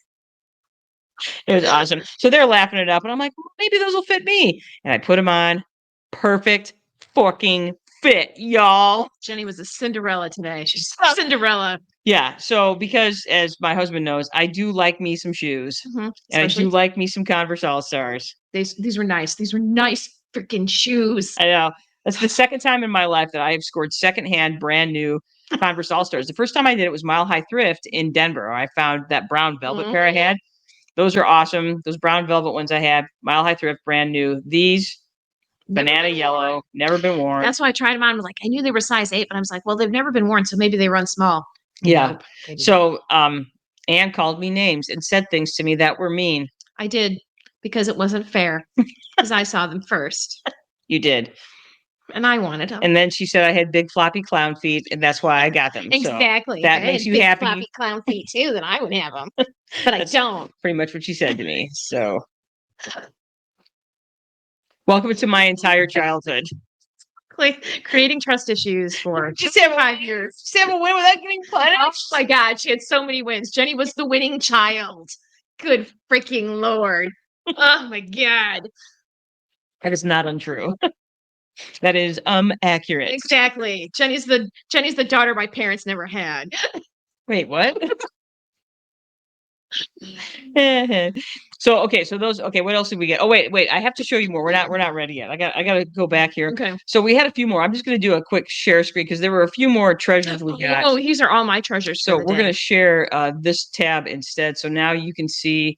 It was awesome. So they're laughing it up, and I'm like, well, maybe those will fit me. And I put them on. Perfect fucking fit, y'all. Jenny was a Cinderella today. She's Cinderella. Yeah. So because as my husband knows, I do like me some shoes, and I do like me some Converse All-Stars. These were nice. These were nice freaking shoes. I know. That's the second time in my life that I have scored secondhand, brand new Converse All-Stars. The first time I did it was Mile High Thrift in Denver. I found that brown velvet pair I had. Those are awesome. Those brown velvet ones I had, Mile High Thrift, brand new. These, banana yellow, never been worn. That's why I tried them on. I'm like, I knew they were size 8, but I was like, well, they've never been worn, so maybe they run small. Yeah. Nope, they didn't. So, Anne called me names and said things to me that were mean. I did, because it wasn't fair, because I saw them first, You did. and I wanted them. And then she said I had big floppy clown feet, and that's why I got them. So Exactly. that If I makes had you big happy. floppy clown feet too, then I would have them, but I That's don't. pretty much what she said to me. So, welcome to my entire childhood. Creating trust issues for Just just have a- 5 years. Just have a win without getting punished. Oh my God, she had so many wins. Jenny was the winning child. Good freaking Lord. Oh my God. That is not untrue. That is accurate. Exactly. Jenny's the daughter my parents never had. Wait, what? So okay, so those okay, what else did we get? Oh wait, I have to show you more. We're not ready yet. I gotta go back here. Okay. So we had a few more. I'm just gonna do a quick share screen because there were a few more treasures we got. Oh, these are all my treasures. So for the we're day. gonna share this tab instead. So now you can see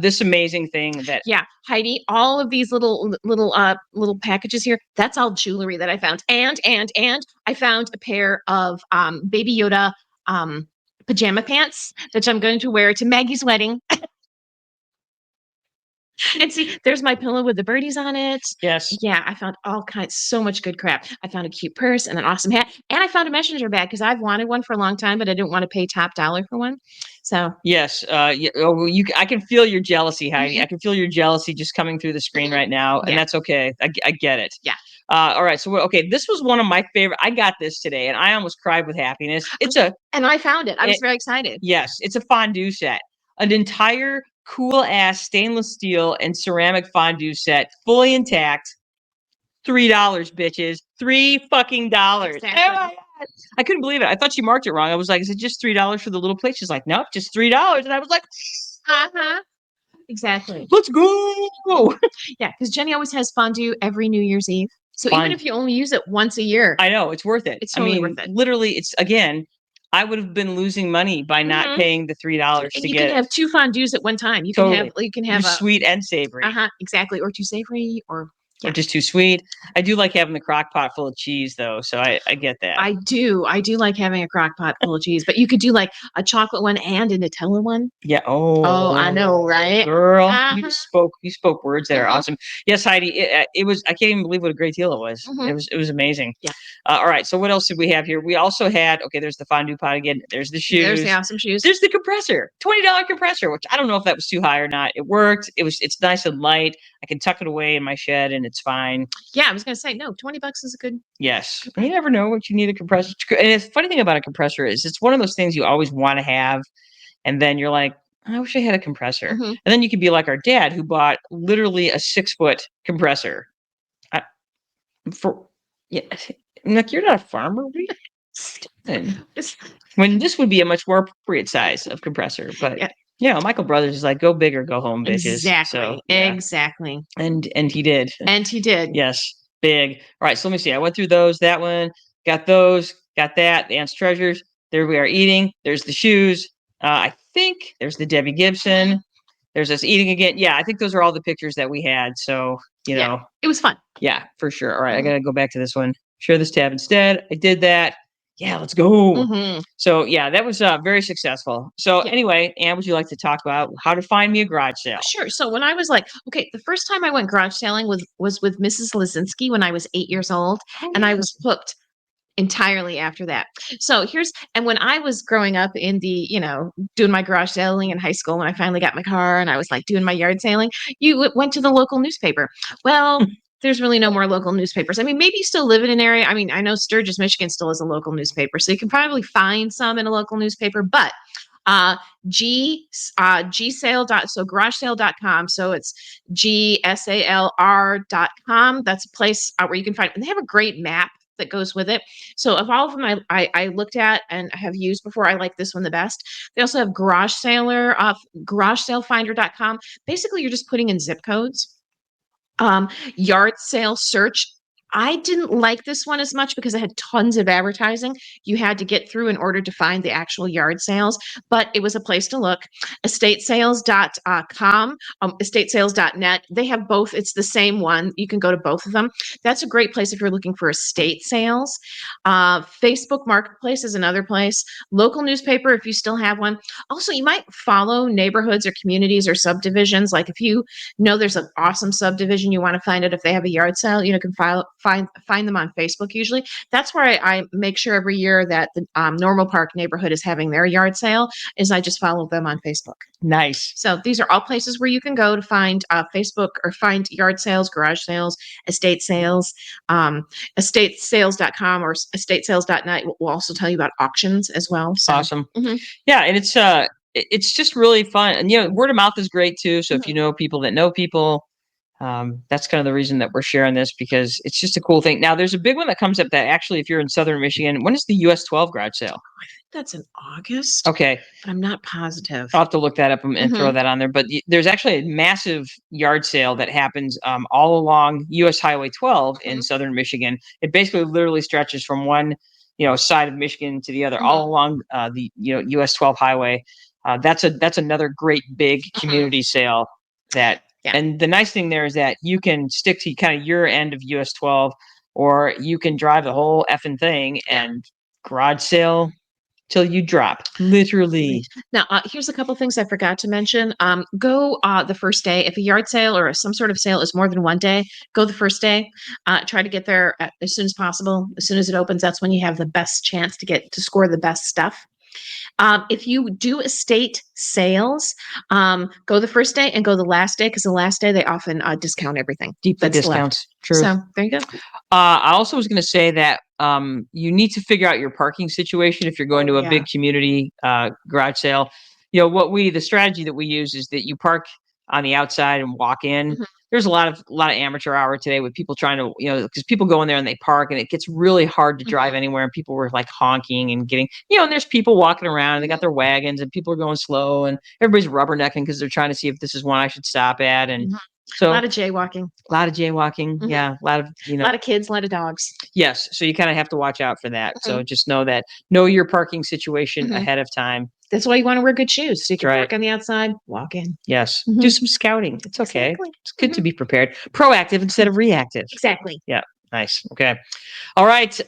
this amazing thing that Yeah, Heidi, all of these little packages here, that's all jewelry that I found. And I found a pair of Baby Yoda pajama pants that I'm going to wear to Maggie's wedding. And see, there's my pillow with the birdies on it. yes. Yeah, I found all kinds, so much good crap. I found a cute purse and an awesome hat, and I found a messenger bag because I've wanted one for a long time, but I didn't want to pay top dollar for one. So Yes, I can feel your jealousy, Heidi. I can feel your jealousy just coming through the screen right now, and Yeah. that's okay. I get it. Yeah. All right. So okay, this was one of my favorite. I got this today, and I almost cried with happiness. It's a and I found it. I was It- very excited. yes, it's a fondue set, an entire cool ass stainless steel and ceramic fondue set, fully intact. $3, bitches. $3 fucking. Exactly. Oh my God. I couldn't believe it. I thought she marked it wrong. I was like, is it just $3 for the little plate? She's like, nope, just $3. And I was like, Uh-huh. Exactly. let's go. Yeah, because Jenny always has fondue every New Year's Eve. So Fun. even if you only use it once a year, I know it's worth it. It's totally I mean, worth it. literally, it's again, I would have been losing money by not Mhm. paying the $3 and to you get can it. have 2 fondues at one time. You Totally. can have a sweet and savory. exactly, or 2 savory, or Or just too sweet. I do like having the crock pot full of cheese though, so I get that. I do like having a crock pot full of cheese, but you could do like a chocolate one and a Nutella one. Yeah. Oh, I know, right? Girl, Uh-huh. you spoke words that are Mhm. awesome. Yes, Heidi, it was. I can't even believe what a great deal it was. Mhm. It was amazing. Yeah. All right. So what else did we have here? We also had. Okay, there's the fondue pot again. There's the shoes. There's the awesome shoes. There's the compressor, $20 compressor, which I don't know if that was too high or not. It worked. It's nice and light. I can tuck it away in my shed and it's fine. Yeah, I was gonna say no. $20 is a good. Yes. You never know what you need a compressor. And the funny thing about a compressor is it's one of those things you always want to have, and then you're like, I wish I had a compressor. Mhm. And then you could be like our dad who bought literally a 6-foot compressor. Yeah, I'm like, you're not a farmer. What are you doing? When this would be a much more appropriate size of compressor, but Yeah. Michael Brothers is like, go big or go home, bitches. Exactly. So, yeah. Exactly. And he did. And he did. Yes, big. All right, so let me see. I went through those. That one, got those, got that. The Aunt's Treasures. There we are eating. There's the shoes. I think there's the Debbie Gibson. There's us eating again. Yeah, I think those are all the pictures that we had. So, you know, It was fun. yeah, for sure. All right, I got to go back to this one. Share this tab instead. I did that. Yeah, let's go. Mhm. So, yeah, that was very successful. So, Yeah. anyway, Anne, would you like to talk about how to find me a garage sale? Sure. So when I was like, okay, the first time I went garage selling was with Mrs. Lazinski when I was 8 years old, and I was hooked entirely after that. So and when I was growing up in the, doing my garage selling in high school, when I finally got my car and I was like doing my yard sailing, you went to the local newspaper. Well, there's really no more local newspapers. I mean, maybe you still live in an area. I mean, I know Sturgis, Michigan still is a local newspaper, so you can probably find some in a local newspaper, but gsale. So garagesale.com. So it's GSALR.com. That's a place where you can find, and they have a great map that goes with it. So of all of them I looked at and have used before, I like this one the best. They also have garagesalefinder.com. Basically, you're just putting in zip codes. Yard sale search I didn't like this one as much because it had tons of advertising you had to get through in order to find the actual yard sales, but it was a place to look. Estatesales.com, estatesales.net. They have both. It's the same one. You can go to both of them. That's a great place if you're looking for estate sales. Facebook Marketplace is another place. Local newspaper, if you still have one. Also, you might follow neighborhoods or communities or subdivisions. Like if you know there's an awesome subdivision, you want to find out if they have a yard sale, can find them on Facebook usually. That's where I make sure every year that the Normal Park neighborhood is having their yard sale, is I just follow them on Facebook. Nice. So these are all places where you can go to find Facebook or find yard sales, garage sales, estate sales. Estatesales.com or estatesales.net will also tell you about auctions as well. So. Awesome. Mhm. Yeah, and it's just really fun. And word of mouth is great too. So if you know people that know people, that's kind of the reason that we're sharing this, because it's just a cool thing. Now, there's a big one that comes up that actually, if you're in Southern Michigan, when is the US 12 garage sale? That's in August, Okay, but I'm not positive. I'll have to look that up and throw that on there. But there's actually a massive yard sale that happens all along US Highway 12 in Southern Michigan. It basically literally stretches from one side of Michigan to the other, all along the US 12 highway. That's another great big community sale that. Yeah. And the nice thing there is that you can stick to kind of your end of US 12, or you can drive the whole effing thing and garage sale till you drop, literally. Now, here's a couple things I forgot to mention. Go the first day. If a yard sale or some sort of sale is more than one day, go the first day. Try to get there as soon as possible. As soon as it opens, that's when you have the best chance to score the best stuff. If you do estate sales, go the first day and go the last day, because the last day they often discount everything. Deeply that's left. discounts. True. So there you go. I also was going to say that you need to figure out your parking situation if you're going to a big community garage sale. The strategy that we use is that you park on the outside and walk in. There's a lot of amateur hour today with people trying to, because people go in there and they park, and it gets really hard to drive anywhere, and people were like honking and getting, and there's people walking around and they got their wagons and people are going slow and everybody's rubbernecking because they're trying to see if this is one I should stop at. And so a lot of jaywalking. Yeah. A lot of, a lot of kids, a lot of dogs. Yes. So you kind of have to watch out for that. So just know your parking situation ahead of time. That's why you want to wear good shoes. So you can Right. park on the outside, walk in. Yes. Do some scouting. It's okay. Exactly. It's good to be prepared. Proactive instead of reactive. Exactly. Yeah. Nice. Okay. All right.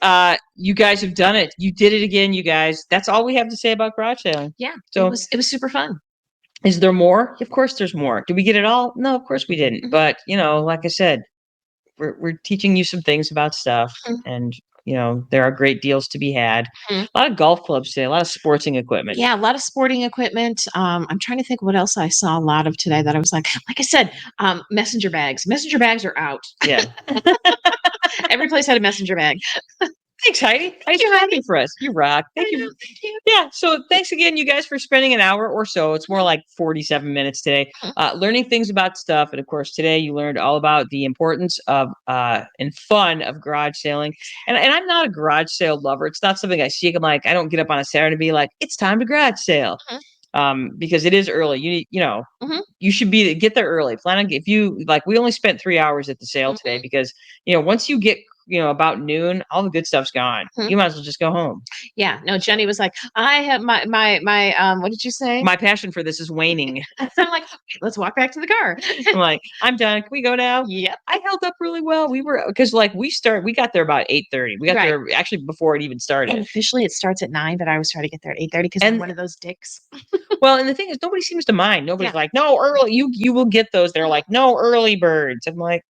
You guys have done it. You did it again, you guys. That's all we have to say about garage sailing. Yeah. So it was super fun. Is there more? Of course there's more. Did we get it all? No, of course we didn't. But, like I said, we're teaching you some things about stuff, and there are great deals to be had. A lot of golf clubs today, a lot of sporting equipment. Yeah, a lot of sporting equipment. I'm trying to think what else I saw a lot of today that I was like I said, messenger bags. Messenger bags are out. Yeah. Every place had a messenger bag. Thanks, Heidi. Thanks for talking for us. You rock. Thank you. Yeah. So thanks again, you guys, for spending an hour or so. It's more like 47 minutes today, learning things about stuff. And of course, today you learned all about the importance of and fun of garage sailing. And I'm not a garage sale lover. It's not something I seek. I'm like, I don't get up on a Saturday and be like, it's time to garage sale. Because it is early. You should get there early. Plan on, if you we only spent 3 hours at the sale today because, once you get, about noon, all the good stuff's gone. You might as well just go home. Yeah. No, Jenny was like, I have my what did you say? My passion for this is waning. So I'm like, let's walk back to the car. I'm like, I'm done. Can we go now? Yep. I held up really well. We were, because we got there about 8:30. We got there actually before it even started. And officially it starts at 9, but I was trying to get there at 8:30 because I'm one of those dicks. Well, and the thing is, nobody seems to mind. Nobody's like, no, early. You will get those. They're like, no, early birds. I'm like,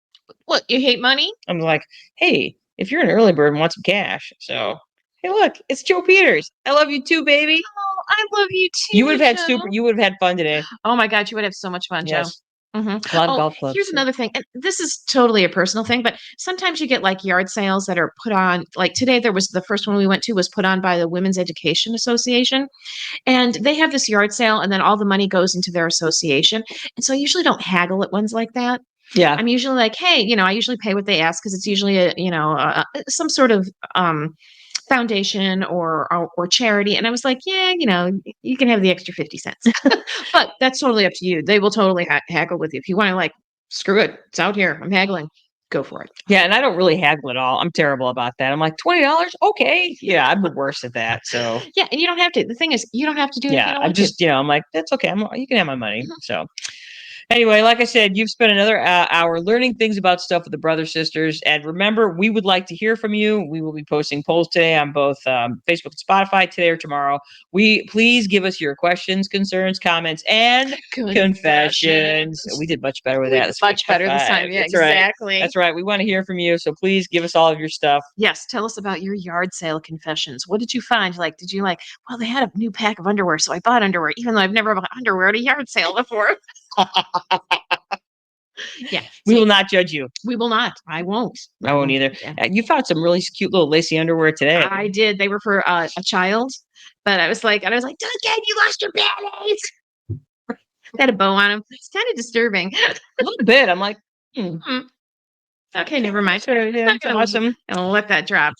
what, you hate money? I'm like, hey, if you're an early bird and want some cash, so hey, look, it's Joe Peters. I love you too, baby. Oh, I love you too. You would have had You would have had fun today. Oh my God, you would have so much fun, yes. Joe. A lot of golf clubs. Here's another thing, and this is totally a personal thing, but sometimes you get yard sales that are put on. Like today, there was the first one we went to was put on by the Women's Education Association, and they have this yard sale, and then all the money goes into their association. And so I usually don't haggle at ones like that. Yeah. I'm usually like, hey, I usually pay what they ask because it's usually some sort of foundation or charity. And I was like, yeah, you can have the extra 50 cents, but that's totally up to you. They will totally haggle with you. If you want to screw it, it's out here. I'm haggling. go for it. Yeah, and I don't really haggle at all. I'm terrible about that. I'm like, $20? Okay. Yeah, I'm the worst at that. So Yeah, and you don't have to. The thing is, you don't have to do it if you yeah, don't I'm want just, I'm like, that's okay. You can have my money. Mhm. So anyway, like I said, you've spent another hour learning things about stuff with the brothers, sisters. And remember, we would like to hear from you. We will be posting polls today on both Facebook and Spotify today or tomorrow. Please give us your questions, concerns, comments, and to. confessions. We did much better with We that. did That's week much better this time. 5. Yeah, That's right. exactly. That's right. We want to hear from you. So please give us all of your stuff. Yes, tell us about your yard sale confessions. What did you find? Like, did you like, well, they had a new pack of underwear, so I bought underwear, even though I've never bought underwear at a yard sale before. Yeah. We see, will not judge you. we will not. I won't. I won't either. Yeah. You found some really cute little lacy underwear today. I did. They were for a child, but I was like, Duncan, you lost your panties. They had a bow on them. It's kind of disturbing. A little bit. I'm like, Okay, never mind. sure, yeah, Not it's gonna- awesome. I'll let that drop.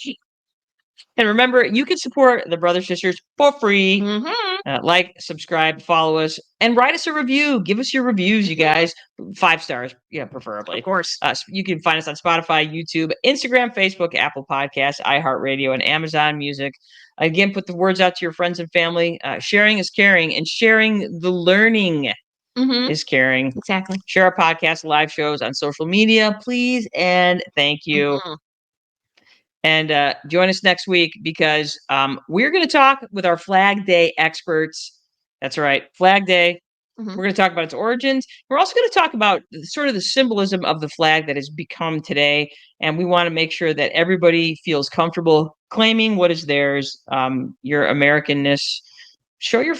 And remember, you can support the Brothers Sisters for free. Mhm. Like, subscribe, follow us, and write us a review. Give us your reviews, you guys. 5 stars, yeah, preferably. Of course. You can find us on Spotify, YouTube, Instagram, Facebook, Apple Podcasts, iHeartRadio, and Amazon Music. Again, put the words out to your friends and family. Sharing is caring, and sharing the learning Mhm. is caring. Exactly. Share our podcast, live shows on social media, please, and thank you. Mhm. And join us next week because we're going to talk with our Flag Day experts. That's right, Flag Day. Mhm. We're going to talk about its origins. We're also going to talk about sort of the symbolism of the flag that has become today. And we want to make sure that everybody feels comfortable claiming what is theirs, your Americanness. Show your,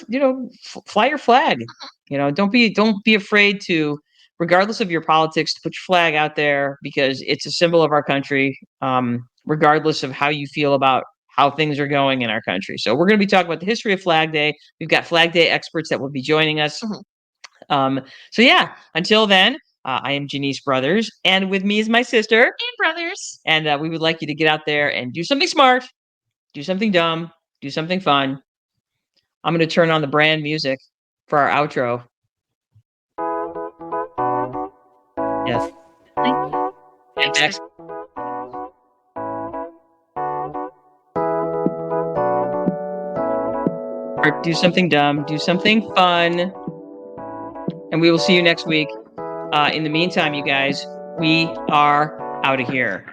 fly your flag. Don't be afraid to, regardless of your politics, to put your flag out there because it's a symbol of our country. Regardless of how you feel about how things are going in our country. So we're going to be talking about the history of Flag Day. We've got Flag Day experts that will be joining us. Mhm. So yeah, until then, I am Janice Brothers, and with me is my sister. And brothers. And we would like you to get out there and do something smart, do something dumb, do something fun. I'm going to turn on the brand music for our outro. Yes. Thank you. And next. Or do something dumb, do something fun. And we will see you next week. In the meantime, you guys, we are out of here.